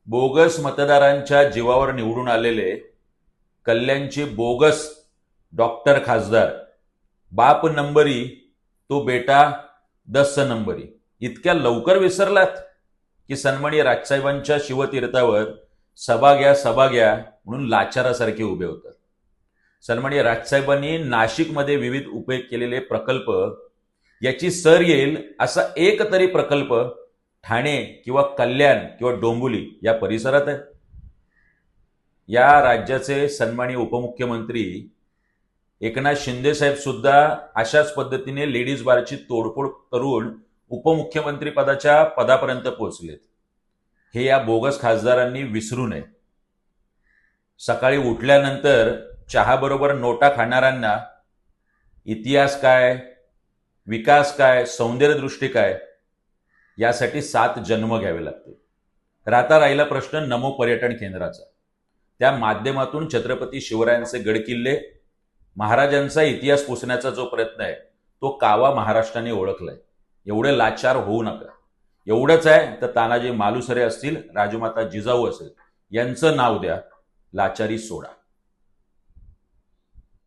Bogus मतदारांच्या जीवावर निवडून आलेले कल्याणचे बोगस डॉक्टर खासदार, बाप नंबरी तो बेटा 10 नंबरी, इतक्या लवकर विसरलात की सन्माननीय राजसाहेबांच्या शिवतीर्थावर सभा घ्या म्हणून लाचारासारखे उभे होतात. सन्माननीय राजसाहेबांनी नाशिकमध्ये विविध उपयोग केलेले प्रकल्प याची सर येईल असा एक तरी प्रकल्प ठाणे किंवा कल्याण किंवा डोंबिवली या परिसरात आहे. या राज्याचे सन्माननीय उपमुख्यमंत्री एकनाथ शिंदे साहेब सुद्धा अशाच पद्धतीने लेडीज बारची तोडफोड करून उपमुख्यमंत्री पदाच्या पदापर्यंत पोहोचलेत. हे या बोगस खासदारांनी विसरू नये. सकाळी उठल्यानंतर चहाबरोबर नोटा खाणाऱ्यांना इतिहास काय, विकास काय, सौंदर्यदृष्टी काय यासाठी 7 जन्म घ्यावे लागतील. राहता राहिला प्रश्न नमो पर्यटन केंद्राचा. त्या माध्यमातून छत्रपती शिवरायांचे गडकिल्ले, महाराजांचा इतिहास पुसण्याचा जो प्रयत्न आहे तो कावा महाराष्ट्राने ओळखलाय. एवढे लाचार होऊ नका. एवढंच आहे तर तानाजी मालुसरे असतील, राजमाता जिजाऊ असेल यांचं नाव द्या, लाचारी सोडा.